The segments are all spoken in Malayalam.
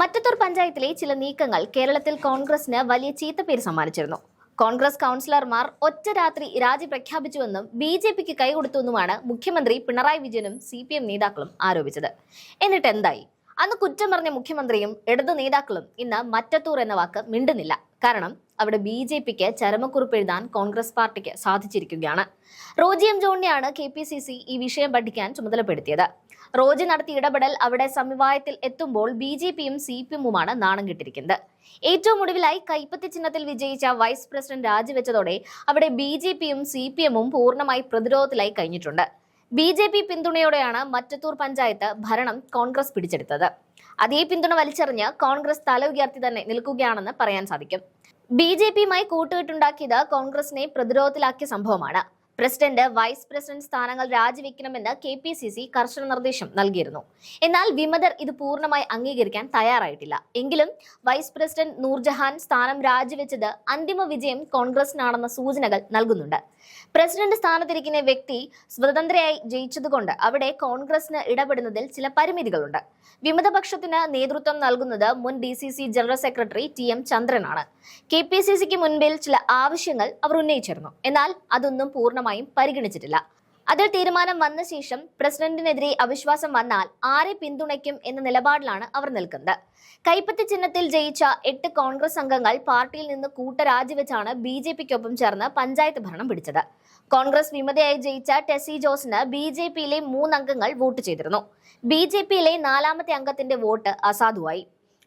മറ്റത്തൂർ പഞ്ചായത്തിലെ ചില നീക്കങ്ങൾ കേരളത്തിൽ കോൺഗ്രസിന് വലിയ ചീത്തപ്പേര് സമ്മാനിച്ചിരുന്നു. കോൺഗ്രസ് കൗൺസിലർമാർ ഒറ്റ രാത്രി രാജി പ്രഖ്യാപിച്ചുവെന്നും ബി.ജെ.പിക്ക് കൈകൊടുത്തുവെന്നുമാണ് മുഖ്യമന്ത്രി പിണറായി വിജയനും CPM നേതാക്കളും ആരോപിച്ചത്. എന്നിട്ട് എന്തായി? അന്ന് കുറ്റം പറഞ്ഞ മുഖ്യമന്ത്രിയും ഇടതു നേതാക്കളും ഇന്ന് മറ്റത്തൂർ എന്ന വാക്ക് മിണ്ടുന്നില്ല. കാരണം അവിടെ ബി.ജെ.പിക്ക് ചരമക്കുറിപ്പ് എഴുതാൻ കോൺഗ്രസ് പാർട്ടിക്ക് സാധിച്ചിരിക്കുകയാണ്. റോജി എം ജോണിനെയാണ് KPCC ഈ വിഷയം പഠിക്കാൻ ചുമതലപ്പെടുത്തിയത്. റോജി നടത്തിയ ഇടപെടൽ അവിടെ സമവായത്തിൽ എത്തുമ്പോൾ ബി.ജെ.പിയും CPM-ഉമാണ് നാണം കെട്ടിരിക്കുന്നത്. ഏറ്റവും ഒടുവിലായി കൈപ്പത്തി ചിഹ്നത്തിൽ വിജയിച്ച വൈസ് പ്രസിഡന്റ് രാജിവെച്ചതോടെ അവിടെ ബി.ജെ.പിയും CPM-ഉം പൂർണ്ണമായി പ്രതിരോധത്തിലായി കഴിഞ്ഞിട്ടുണ്ട്. ബി.ജെ.പി പിന്തുണയോടെയാണ് മറ്റത്തൂർ പഞ്ചായത്ത് ഭരണം കോൺഗ്രസ് പിടിച്ചെടുത്തത്. അതേ പിന്തുണ വലിച്ചെറിഞ്ഞ് കോൺഗ്രസ് തല ഉയർത്തി തന്നെ നിൽക്കുകയാണെന്ന് പറയാൻ സാധിക്കും. ബി.ജെ.പിയുമായി കൂട്ടുകെട്ടുണ്ടാക്കിയത് കോൺഗ്രസിനെ പ്രതിരോധത്തിലാക്കിയ സംഭവമാണ്. പ്രസിഡന്റ്, വൈസ് പ്രസിഡന്റ് സ്ഥാനങ്ങൾ രാജിവെക്കണമെന്ന് KPCC കർശന നിർദ്ദേശം നൽകിയിരുന്നു. എന്നാൽ വിമതർ ഇത് പൂർണ്ണമായി അംഗീകരിക്കാൻ തയ്യാറായിട്ടില്ല. എങ്കിലും വൈസ് പ്രസിഡന്റ് നൂർജഹാൻ സ്ഥാനം രാജിവെച്ചത് അന്തിമ വിജയം കോൺഗ്രസിനാണെന്ന സൂചനകൾ നൽകുന്നുണ്ട്. പ്രസിഡന്റ് സ്ഥാനത്തിരിക്കുന്ന വ്യക്തി സ്വതന്ത്രയായി ജയിച്ചതുകൊണ്ട് അവിടെ കോൺഗ്രസിന് ഇടപെടുന്നതിൽ ചില പരിമിതികളുണ്ട്. വിമതപക്ഷത്തിന് നേതൃത്വം നൽകുന്നത് മുൻ DCC ജനറൽ സെക്രട്ടറി TM ചന്ദ്രനാണ്. KPCCക്ക് മുൻപിൽ ചില ആവശ്യങ്ങൾ അവർ ഉന്നയിച്ചിരുന്നു. എന്നാൽ അതൊന്നും പൂർണ്ണമായും പരിഗണിച്ചിട്ടില്ല. അതിൽ തീരുമാനം വന്ന ശേഷം പ്രസിഡന്റിനെതിരെ അവിശ്വാസം വന്നാൽ ആരെ പിന്തുണയ്ക്കും എന്ന നിലപാടിലാണ് അവർ നിൽക്കുന്നത്. കൈപ്പത്തി ചിഹ്നത്തിൽ ജയിച്ച 8 കോൺഗ്രസ് അംഗങ്ങൾ പാർട്ടിയിൽ നിന്ന് കൂട്ടരാജിവെച്ചാണ് ബി.ജെ.പിക്കൊപ്പം ചേർന്ന് പഞ്ചായത്ത് ഭരണം പിടിച്ചത്. കോൺഗ്രസ് വിമതയായി ജയിച്ച ടെസി ജോസിന് ബി.ജെ.പിയിലെ 3 അംഗങ്ങൾ വോട്ട് ചെയ്തിരുന്നു. ബി.ജെ.പിയിലെ 4ാമത്തെ അംഗത്തിന്റെ വോട്ട് അസാധുവായി.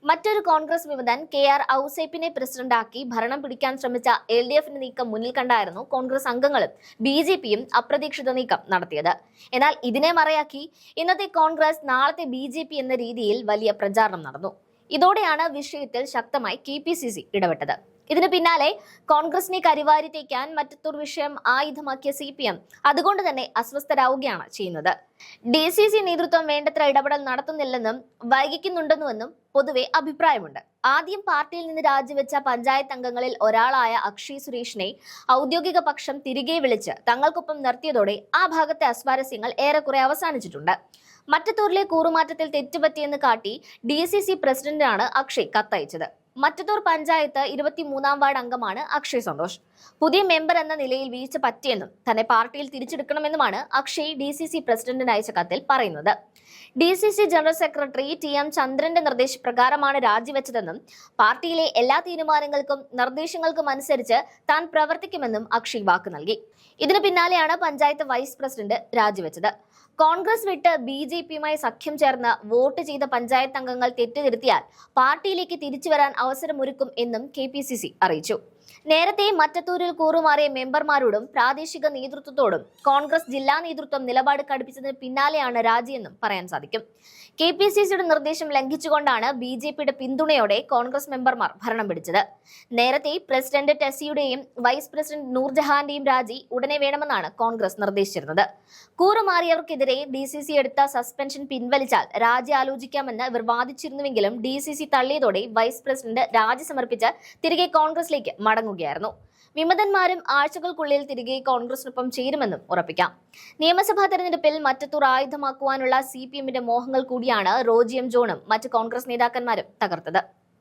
മറ്റൊരു കോൺഗ്രസ് വിമതൻ KR ഔസേപ്പിനെ പ്രസിഡന്റാക്കി ഭരണം പിടിക്കാൻ ശ്രമിച്ച LDFന്റെ നീക്കം മുന്നിൽ കണ്ടായിരുന്നു കോൺഗ്രസ് അംഗങ്ങളും ബി.ജെ.പിയും അപ്രതീക്ഷിത നീക്കം നടത്തിയത്. എന്നാൽ ഇതിനെ മറയാക്കി ഇന്നത്തെ കോൺഗ്രസ് നാളത്തെ ബി.ജെ.പി എന്ന രീതിയിൽ വലിയ പ്രചാരണം നടന്നു. ഇതോടെയാണ് വിഷയത്തിൽ ശക്തമായി KPCC ഇടപെട്ടത്. ഇതിന് പിന്നാലെ കോൺഗ്രസിനെ കരിവാരി തേക്കാൻ മറ്റത്തൂർ വിഷയം ആയുധമാക്കിയ CPM അതുകൊണ്ട് തന്നെ അസ്വസ്ഥരാവുകയാണ് ചെയ്യുന്നത്. DCC നേതൃത്വം വേണ്ടത്ര ഇടപെടൽ നടത്തുന്നില്ലെന്നും വൈകിക്കുന്നുണ്ടെന്നുമെന്നും പൊതുവെ അഭിപ്രായമുണ്ട്. ആദ്യം പാർട്ടിയിൽ നിന്ന് രാജിവെച്ച പഞ്ചായത്ത് അംഗങ്ങളിൽ ഒരാളായ അക്ഷയ് സുരേഷിനെ ഔദ്യോഗിക പക്ഷം തിരികെ വിളിച്ച് തങ്ങൾക്കൊപ്പം നിർത്തിയതോടെ ആ ഭാഗത്തെ അസ്വാരസ്യങ്ങൾ ഏറെക്കുറെ അവസാനിച്ചിട്ടുണ്ട്. മറ്റത്തൂരിലെ കൂറുമാറ്റത്തിൽ തെറ്റുപറ്റിയെന്ന് കാട്ടി DCC പ്രസിഡന്റിനാണ് അക്ഷയ് കത്തയച്ചത്. മറ്റത്തൂർ പഞ്ചായത്ത് 23ാം വാർഡ് അംഗമാണ് അക്ഷയ് സന്തോഷ്. പുതിയ മെമ്പർ എന്ന നിലയിൽ വീഴ്ച പറ്റിയെന്നും തന്നെ പാർട്ടിയിൽ തിരിച്ചെടുക്കണമെന്നുമാണ് അക്ഷയ് DCC പ്രസിഡന്റിന് അയച്ച കത്തിൽ പറയുന്നത്. DCC ജനറൽ സെക്രട്ടറി TM ചന്ദ്രന്റെ നിർദ്ദേശപ്രകാരമാണ് രാജിവെച്ചതെന്നും പാർട്ടിയിലെ എല്ലാ തീരുമാനങ്ങൾക്കും നിർദ്ദേശങ്ങൾക്കും അനുസരിച്ച് താൻ പ്രവർത്തിക്കുമെന്നും അക്ഷയ് വാക്ക് നൽകി. ഇതിനു പിന്നാലെയാണ് പഞ്ചായത്ത് വൈസ് പ്രസിഡന്റ് രാജിവെച്ചത്. കോൺഗ്രസ് വിട്ട് ബി.ജെ.പിയുമായി സഖ്യം ചേർന്ന് വോട്ട് ചെയ്ത പഞ്ചായത്ത് അംഗങ്ങൾ തെറ്റുതിരുത്തിയാൽ പാർട്ടിയിലേക്ക് തിരിച്ചുവരാൻ അവസരമൊരുക്കും എന്നും KPCC അറിയിച്ചു. നേരത്തെ മറ്റത്തൂരിൽ കൂറുമാറിയ മെമ്പർമാരോടും പ്രാദേശിക നേതൃത്വത്തോടും കോൺഗ്രസ് ജില്ലാ നേതൃത്വം നിലപാട് കടുപ്പിച്ചതിന് പിന്നാലെയാണ് രാജിയെന്നും പറയാൻ സാധിക്കും. KPCCയുടെ നിർദ്ദേശം ലംഘിച്ചുകൊണ്ടാണ് ബി.ജെ.പിയുടെ പിന്തുണയോടെ കോൺഗ്രസ് മെമ്പർമാർ ഭരണം പിടിച്ചത്. നേരത്തെ പ്രസിഡന്റ് ടെസിയുടെയും വൈസ് പ്രസിഡന്റ് നൂർജഹാന്റെയും രാജി ഉടനെ വേണമെന്നാണ് കോൺഗ്രസ് നിർദ്ദേശിച്ചിരുന്നത്. കൂറുമാറിയവർക്കെതിരെ DCC എടുത്ത സസ്പെൻഷൻ പിൻവലിച്ചാൽ രാജി ആലോചിക്കാമെന്ന് ഇവർ വാദിച്ചിരുന്നുവെങ്കിലും DCC തള്ളിയതോടെ വൈസ് പ്രസിഡന്റ് രാജി സമർപ്പിച്ച് തിരികെ കോൺഗ്രസിലേക്ക് മടങ്ങുകയായിരുന്നു. വിമതന്മാരും ആഴ്ചകൾക്കുള്ളിൽ തിരികെ കോൺഗ്രസിനൊപ്പം ചേരുമെന്നും ഉറപ്പിക്കാം. നിയമസഭാ തെരഞ്ഞെടുപ്പിൽ മറ്റത്തൂർ ആയുധമാക്കുവാനുള്ള CPM-ന്റെ മോഹങ്ങൾ കൂടിയാണ് റോജി എം ജോണും മറ്റ് കോൺഗ്രസ് നേതാക്കന്മാരും തകർത്തത്.